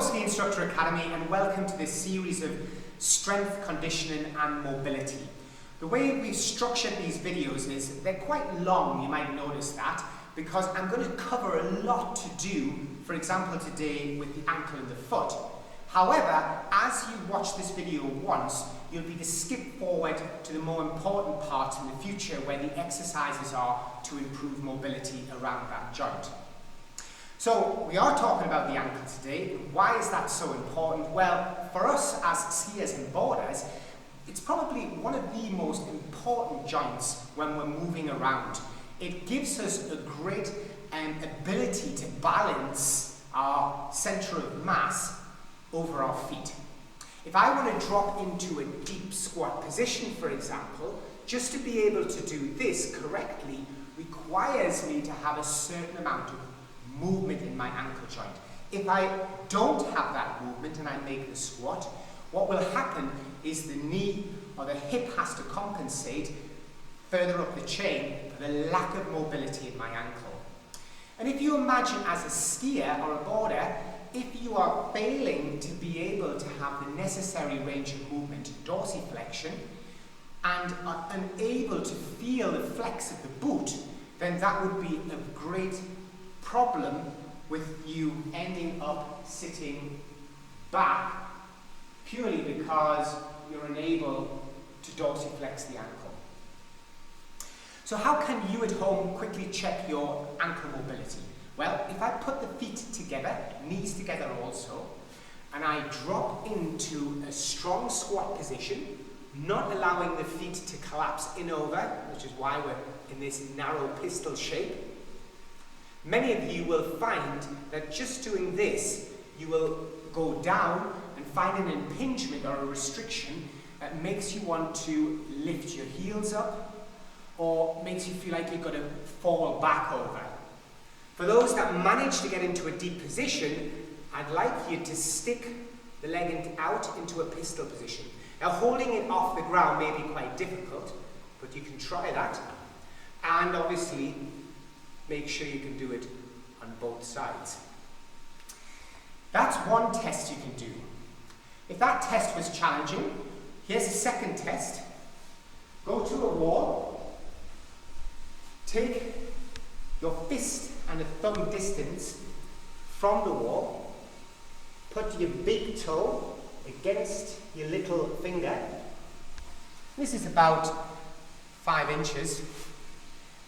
Ski Instructor Academy, and welcome to this series of strength conditioning and mobility. The way we've structured these videos is they're quite long, you might notice that, because I'm going to cover a lot to do, for example today, with the ankle and the foot. However, as you watch this video once, you'll be to skip forward to the more important parts in the future where the exercises are to improve mobility around that joint. So we are talking about the ankle today. Why is that so important? Well, for us as skiers and boarders, it's probably one of the most important joints when we're moving around. It gives us a great ability to balance our centre of mass over our feet. If I want to drop into a deep squat position, for example, just to be able to do this correctly requires me to have a certain amount of movement in my ankle joint. If I don't have that movement and I make the squat, what will happen is the knee or the hip has to compensate further up the chain for the lack of mobility in my ankle. And if you imagine as a skier or a boarder, if you are failing to be able to have the necessary range of movement, dorsiflexion, and are unable to feel the flex of the boot, then that would be a great problem with you ending up sitting back purely because you're unable to dorsiflex the ankle. So how can you at home quickly check your ankle mobility? Well, if I put the feet together, knees together also, and I drop into a strong squat position, not allowing the feet to collapse in over, which is why we're in this narrow pistol shape, many of you will find that just doing this, you will go down and find an impingement or a restriction that makes you want to lift your heels up or makes you feel like you've got to fall back over. For those that manage to get into a deep position, I'd like you to stick the leg out into a pistol position. Now holding it off the ground may be quite difficult, but you can try that. And obviously, make sure you can do it on both sides. That's one test you can do. If that test was challenging, here's a second test. Go to a wall, take your fist and a thumb distance from the wall, put your big toe against your little finger. This is about 5 inches.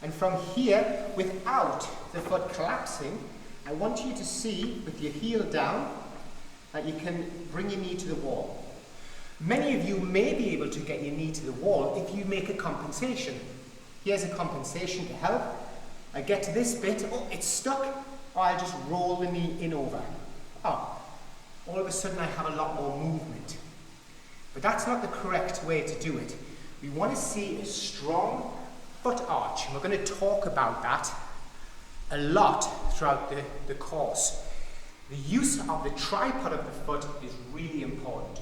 And from here, without the foot collapsing, I want you to see, with your heel down, that you can bring your knee to the wall. Many of you may be able to get your knee to the wall if you make a compensation. Here's a compensation to help. I get to this bit, oh, it's stuck, or I just roll the knee in over. Oh, all of a sudden I have a lot more movement. But that's not the correct way to do it. We want to see a strong foot arch, and we're going to talk about that a lot throughout the course. The use of the tripod of the foot is really important.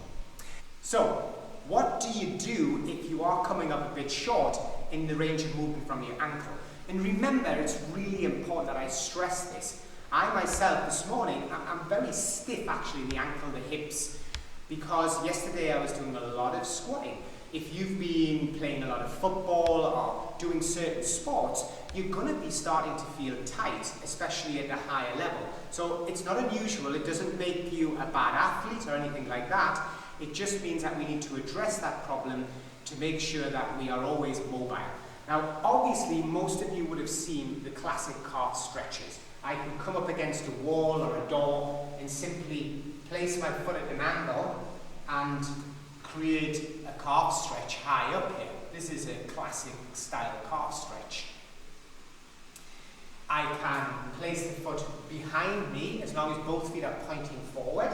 So, what do you do if you are coming up a bit short in the range of movement from your ankle? And remember, it's really important that I stress this. I myself this morning, I'm very stiff actually in the ankle, the hips, because yesterday I was doing a lot of squatting. If you've been playing a lot of football or doing certain sports, you're going to be starting to feel tight, especially at a higher level. So it's not unusual, it doesn't make you a bad athlete or anything like that. It just means that we need to address that problem to make sure that we are always mobile. Now, obviously, most of you would have seen the classic calf stretches. I can come up against a wall or a door and simply place my foot at an angle and create a calf stretch high up here. This is a classic style calf stretch. I can place the foot behind me as long as both feet are pointing forward.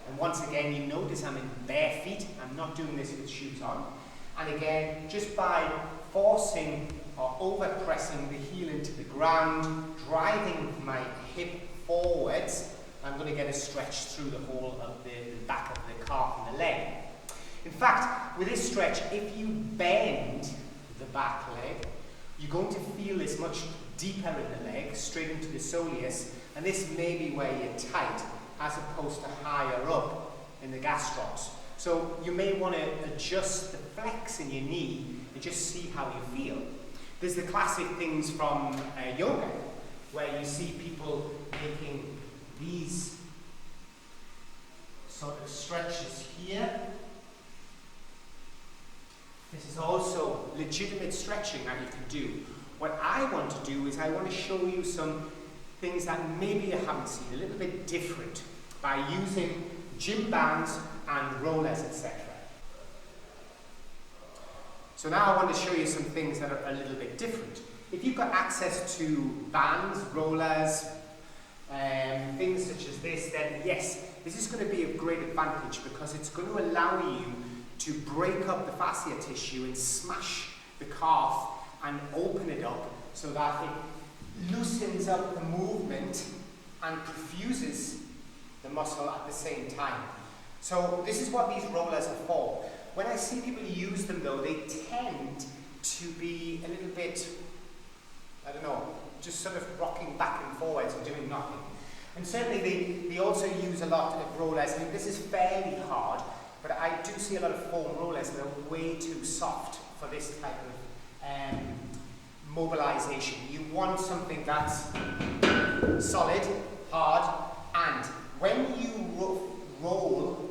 And once again, you notice I'm in bare feet. I'm not doing this with shoes on. And again, just by forcing or over-pressing the heel into the ground, driving my hip forwards, I'm going to get a stretch through the whole of the back of the calf and the leg. In fact, with this stretch, if you bend the back leg, you're going to feel this much deeper in the leg, straight into the soleus, and this may be where you're tight. as opposed to higher up in the gastrocs. So you may want to adjust the flex in your knee and just see how you feel. There's the classic things from yoga, where you see people making these sort of stretches here. This is also legitimate stretching that you can do. What I want to do is I want to show you some things that maybe you haven't seen, a little bit different, by using gym bands and rollers, etc. So now I want to show you some things that are a little bit different. If you've got access to bands, rollers, things such as this, then yes, this is going to be a great advantage because it's going to allow you to break up the fascia tissue and smash the calf and open it up so that it loosens up the movement and perfuses the muscle at the same time. So this is what these rollers are for. When I see people use them though, they tend to be a little bit, I don't know, just sort of rocking back and forwards and doing nothing. And certainly they also use a lot of rollers. I mean, this is fairly hard, but I do see a lot of foam rollers that are way too soft for this type of mobilization. You want something that's solid, hard, and when you roll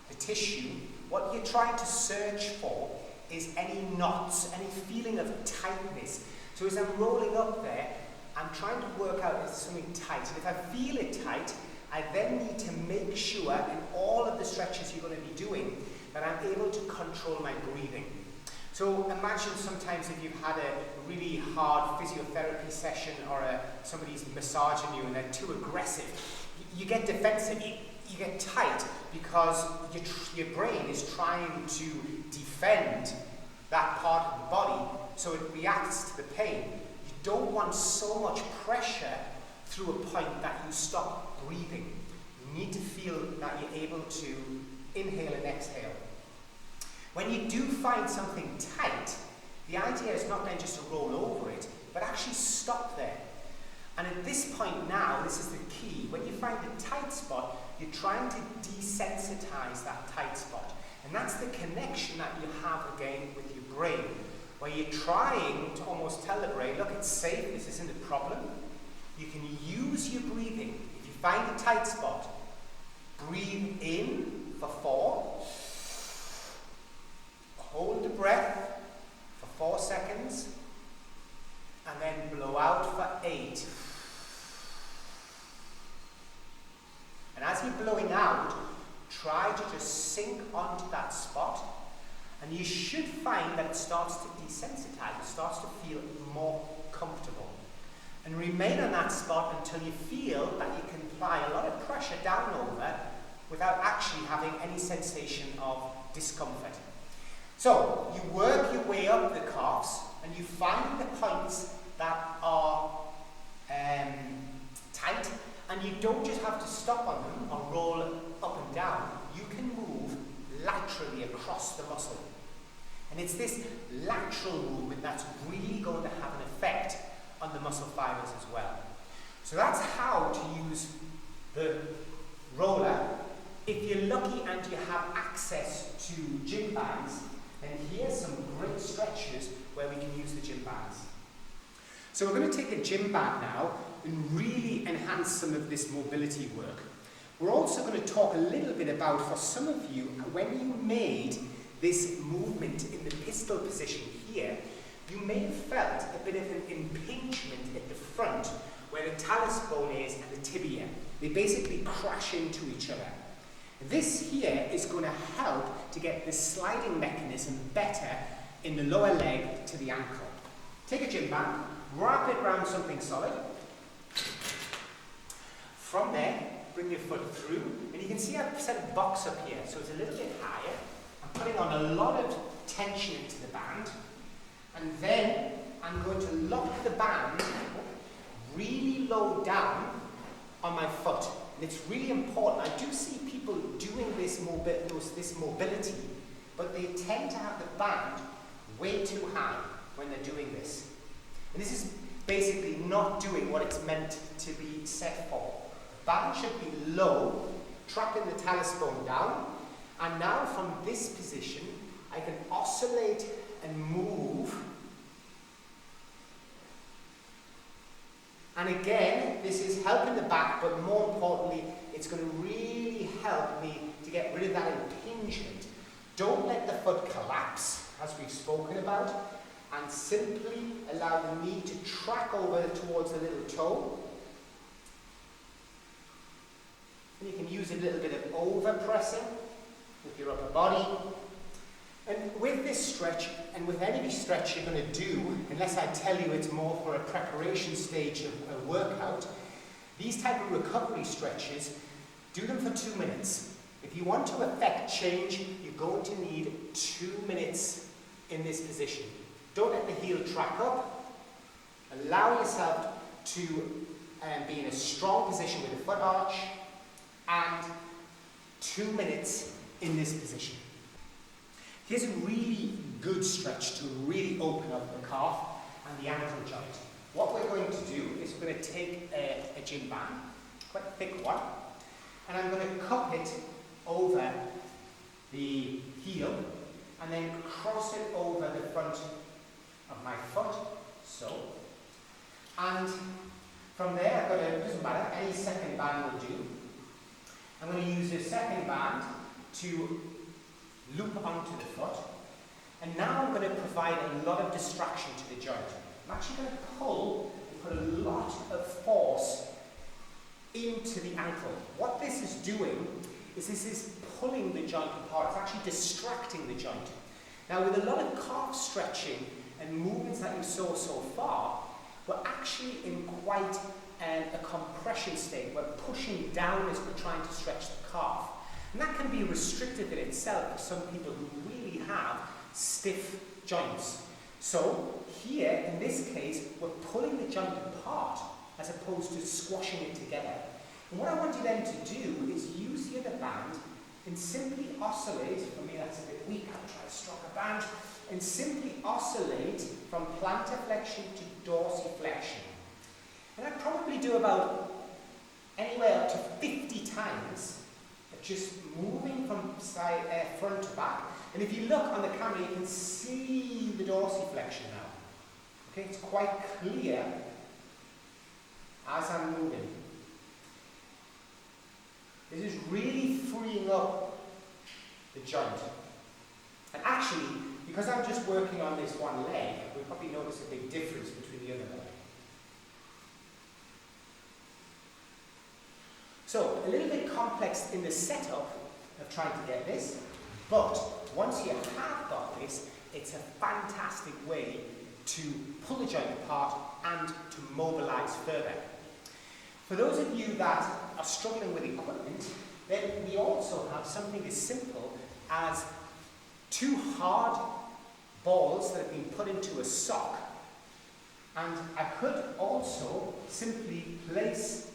the tissue, what you're trying to search for is any knots, any feeling of tightness. So as I'm rolling up there, I'm trying to work out if there's something tight. And if I feel it tight, I then need to make sure in all of the stretches you're going to be doing that I'm able to control my breathing. So imagine sometimes if you've had a really hard physiotherapy session or somebody's massaging you and they're too aggressive, you get defensive, you get tight because your brain is trying to defend that part of the body so it reacts to the pain. You don't want so much pressure through a point that you stop breathing. You need to feel that you're able to inhale and exhale. When you do find something tight, the idea is not then just to roll over it, but actually stop there. And at this point now, this is the key. When you find the tight spot, you're trying to desensitize that tight spot. And that's the connection that you have again with your brain, where you're trying to almost tell the brain, look, it's safe, this isn't a problem. You can use your breathing. If you find a tight spot, breathe in for 4. Hold the breath for 4 seconds, and then blow out for 8. And as you're blowing out, try to just sink onto that spot, and you should find that it starts to desensitize, it starts to feel more comfortable. And remain on that spot until you feel that you can apply a lot of pressure down over without actually having any sensation of discomfort. So, you work your way up the calves and you find the points that are tight, and you don't just have to stop on them or roll up and down. You can move laterally across the muscle. And it's this lateral movement that's really going to have an effect on the muscle fibers as well. So that's how to use the roller. If you're lucky and you have access to gym bands, then here's some great stretches where we can use the gym bands. So we're going to take a gym band now and really enhance some of this mobility work. We're also going to talk a little bit about, for some of you, when you made this movement in the pistol position here, you may have felt a bit of an impingement at the front where the talus bone is and the tibia. They basically crash into each other. This here is going to help to get the sliding mechanism better in the lower leg to the ankle. Take a gym band, wrap it around something solid. From there, bring your foot through, and you can see I've set a box up here, so it's a little bit higher. I'm putting on a lot of tension into the band, and then I'm going to lock the band really low down on my foot. And it's really important. I do see people doing this mobility, but they tend to have the band way too high when they're doing this. And this is basically not doing what it's meant to be set for. band should be low, trapping the talus bone down. And now from this position, I can oscillate and move. And again, this is helping the back, but more importantly, it's going to really help me to get rid of that impingement. Don't let the foot collapse, as we've spoken about, and simply allow the knee to track over towards the little toe. And you can use a little bit of over-pressing with your upper body. And with this stretch, and with any stretch you're going to do, unless I tell you it's more for a preparation stage of a workout, these type of recovery stretches, do them for 2 minutes. If you want to affect change, you're going to need 2 minutes in this position. Don't let the heel track up. Allow yourself to be in a strong position with the foot arch, and 2 minutes in this position. Here's a really good stretch to really open up the calf and the ankle joint. What we're going to do is we're going to take a gym band, quite a thick one, and I'm going to cup it over the heel and then cross it over the front of my foot, so. And from there, I've got a, doesn't matter, any second band will do. I'm going to use the second band to loop onto the foot. And now I'm going to provide a lot of distraction to the joint. I'm actually going to pull and put a lot of force into the ankle. What this is doing is this is pulling the joint apart. It's actually distracting the joint. Now, with a lot of calf stretching and movements that you saw so far, we're actually in quite a compression state. We're pushing down as we're trying to stretch the calf. And that can be restrictive in itself for some people who really have stiff joints. So here, in this case, we're pulling the joint apart as opposed to squashing it together. And what I want you then to do is use the other band and simply oscillate. For me, that's a bit weak. I'll try a stronger band. And simply oscillate from plantar flexion to dorsiflexion. And I probably do about anywhere up to 50 times, just moving from side, front to back. And if you look on the camera, you can see the dorsiflexion now. Okay, it's quite clear as I'm moving. This is really freeing up the joint. And actually, because I'm just working on this one leg, we'll probably notice a big difference between the other leg. So, a little bit complex in the setup of trying to get this, but once you have got this, it's a fantastic way to pull the joint apart and to mobilize further. For those of you that are struggling with equipment, then we also have something as simple as 2 hard balls that have been put into a sock. And I could also simply place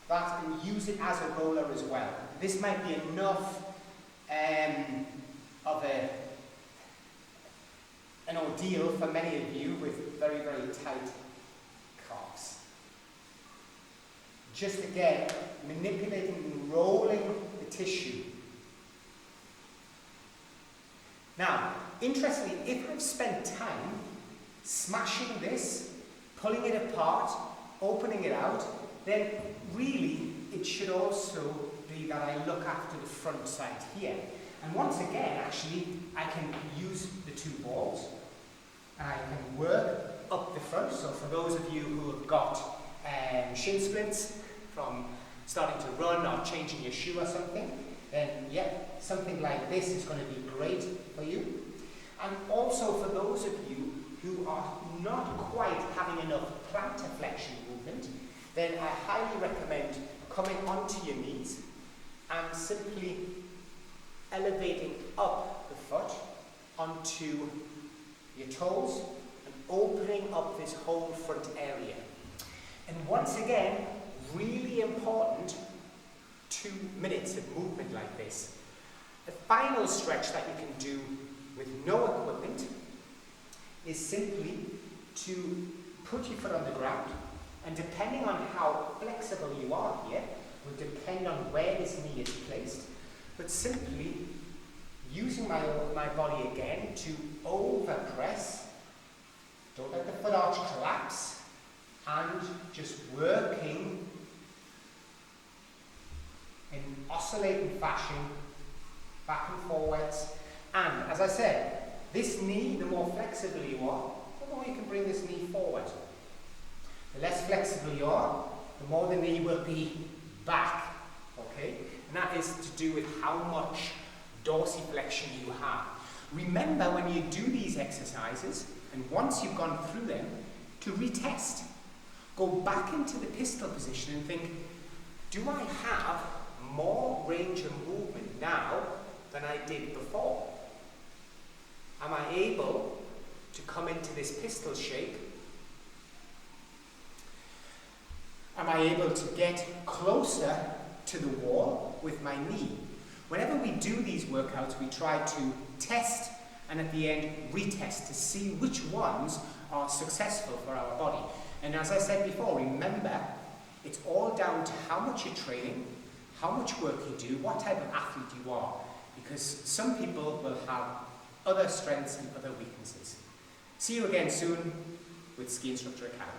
that and use it as a roller as well. This might be enough of an ordeal for many of you with very, very tight calves. Just again, manipulating and rolling the tissue. Now, interestingly, if I've spent time smashing this, pulling it apart, opening it out, then really it should also be that I look after the front side here. And once again, actually, I can use the 2 balls and I can work up the front. So for those of you who have got shin splints from starting to run or changing your shoe or something, then yeah, something like this is going to be great for you. And also for those of you who are not quite having enough plantar flexion movement, then I highly recommend coming onto your knees and simply elevating up the foot onto your toes and opening up this whole front area. And once again, really important, 2 minutes of movement like this. The final stretch that you can do with no equipment is simply to put your foot on the ground And depending on how flexible you are here, will depend on where this knee is placed. But simply using my body again to overpress, don't let the foot arch collapse, and just working in oscillating fashion, back and forwards. And as I said, this knee, the more flexible you are, the more you can bring this knee forward. The less flexible you are, the more the knee will be back. Okay? And that is to do with how much dorsiflexion you have. Remember when you do these exercises, and once you've gone through them, to retest. Go back into the pistol position and think, do I have more range of movement now than I did before? Am I able to come into this pistol shape? Am I able to get closer to the wall with my knee? Whenever we do these workouts, we try to test and at the end retest to see which ones are successful for our body. And as I said before, remember, it's all down to how much you're training, how much work you do, what type of athlete you are. Because some people will have other strengths and other weaknesses. See you again soon with Ski Instructor Academy.